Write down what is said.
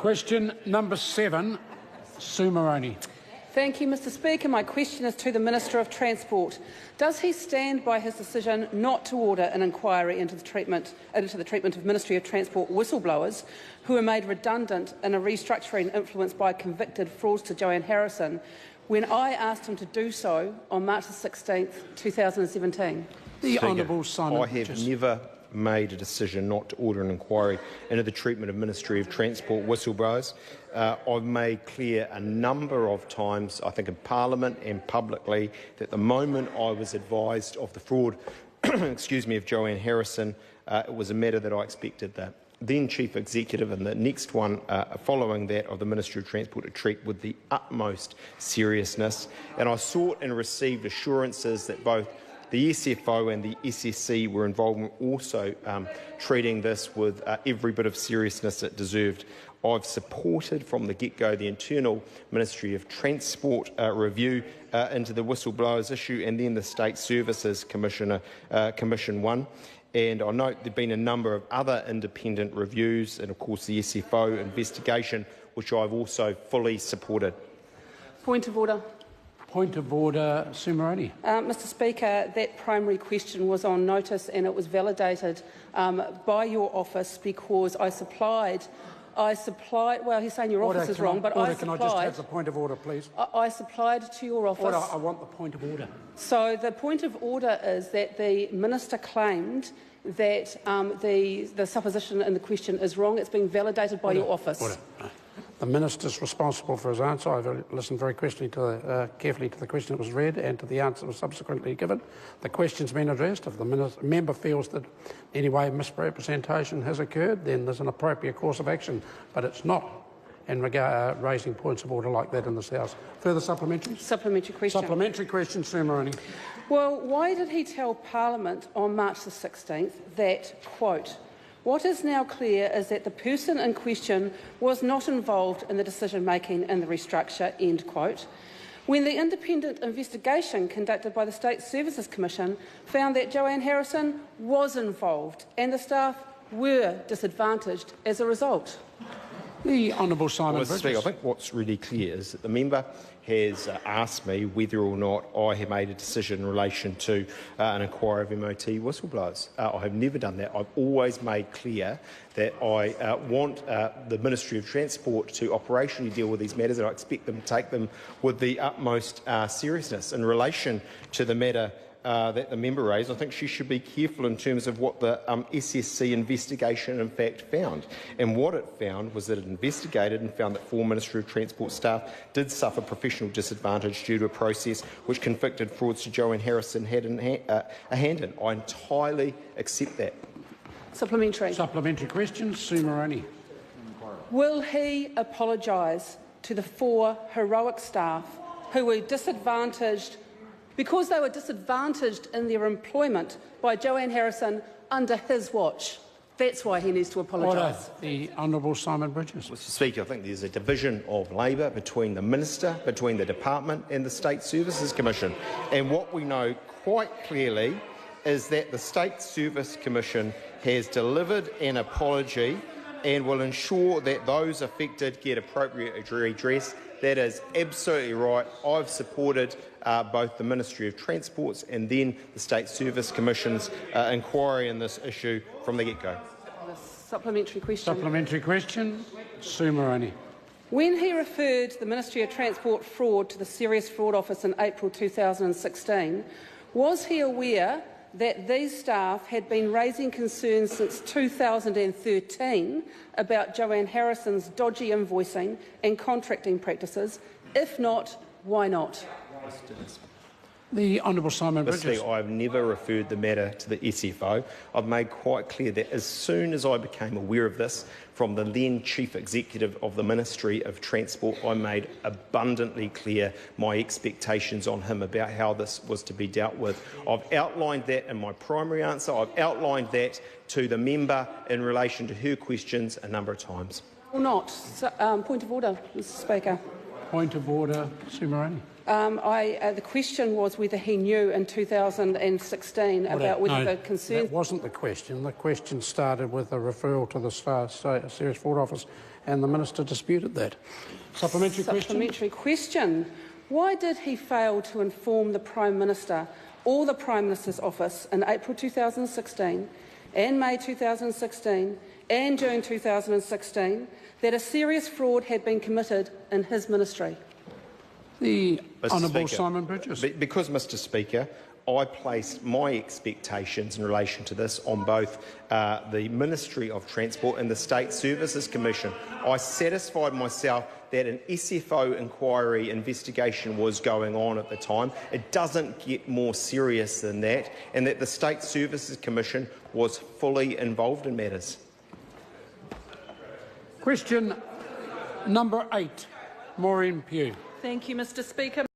Question number 7, Sue Moroney. Thank you, Mr Speaker. My question is to the Minister of Transport. Does he stand by his decision not to order an inquiry into the treatment of Ministry of Transport whistleblowers who were made redundant in a restructuring influenced by convicted fraudster Joanne Harrison when I asked him to do so on March 16, 2017? The Honourable Simon I have never made a decision not to order an inquiry into the treatment of Ministry of Transport whistleblowers. I've made clear a number of times, I think in Parliament and publicly, that the moment I was advised of the fraud of Joanne Harrison, it was a matter that I expected the then Chief Executive and the next one following that of the Ministry of Transport to treat with the utmost seriousness. And I sought and received assurances that both the SFO and the SSC were involved in also treating this with every bit of seriousness it deserved. I've supported from the get-go the internal Ministry of Transport review into the whistleblowers issue and then the State Services Commission 1. And I note there have been a number of other independent reviews and, of course, the SFO investigation, which I've also fully supported. Point of order. Point of order, Sue Moroney. Mr Speaker, that primary question was on notice and it was validated by your office because I supplied, well, he's saying your office is wrong, but I supplied... Can I just have the point of order, please? I supplied to your office... Order, I want the point of order. So the point of order is that the Minister claimed that the supposition in the question is wrong. It's been validated by your office. Order. The Minister is responsible for his answer. I've listened very carefully to the question that was read and to the answer that was subsequently given. The question's been addressed. If the member feels that any way misrepresentation has occurred, then there's an appropriate course of action. But it's not in regard raising points of order like that in this House. Further supplementary? Supplementary question. Supplementary question, Sue Moroney. Well, why did he tell Parliament on March the 16th that, quote, "What is now clear is that the person in question was not involved in the decision-making in the restructure," end quote, when the independent investigation conducted by the State Services Commission found that Joanne Harrison was involved and the staff were disadvantaged as a result? The Honourable Simon Bridges. I think what's really clear is that the member has asked me whether or not I have made a decision in relation to an inquiry of MOT whistleblowers. I have never done that. I've always made clear that I want the Ministry of Transport to operationally deal with these matters, and I expect them to take them with the utmost seriousness. In relation to the matter that the member raised, I think she should be careful in terms of what the SSC investigation in fact found. And what it found was that it investigated and found that 4 Ministry of Transport staff did suffer professional disadvantage due to a process which convicted fraudster Joanne Harrison had a hand in. I entirely accept that. Supplementary. Supplementary question, Sue Moroney. Will he apologise to the 4 heroic staff who were disadvantaged because they were disadvantaged in their employment by Joanne Harrison under his watch? That's why he needs to apologise. The Honourable Simon Bridges. Mr Speaker, I think there's a division of labour between the Minister, between the Department and the State Services Commission. And what we know quite clearly is that the State Service Commission has delivered an apology and will ensure that those affected get appropriate redress. That is absolutely right. I've supported both the Ministry of Transport's and then the State Service Commission's inquiry in this issue from the get-go. Supplementary question. Supplementary question, Sue Moroney. When he referred the Ministry of Transport fraud to the Serious Fraud Office in April 2016, was he aware that these staff had been raising concerns since 2013 about Joanne Harrison's dodgy invoicing and contracting practices? If not, why not? The Honourable Simon Bridges. I have never referred the matter to the SFO. I've made quite clear that as soon as I became aware of this from the then Chief Executive of the Ministry of Transport, I made abundantly clear my expectations on him about how this was to be dealt with. I've outlined that in my primary answer. I've outlined that to the member in relation to her questions a number of times. Or not. Point of order, Mr Speaker. Point of order, Sue Moroney. The question was whether he knew in 2016 about whether the concerns... That wasn't the question. The question started with a referral to the Serious Fraud Office, and the Minister disputed that. Supplementary question? Supplementary question. Why did he fail to inform the Prime Minister or the Prime Minister's Office in April 2016 and May 2016 and June 2016 that a serious fraud had been committed in his ministry? The Honourable Simon Bridges. Because, Mr Speaker, I placed my expectations in relation to this on both the Ministry of Transport and the State Services Commission. I satisfied myself that an SFO inquiry investigation was going on at the time. It doesn't get more serious than that, and that the State Services Commission was fully involved in matters. Question number 8, Maureen Pugh. Thank you, Mr Speaker.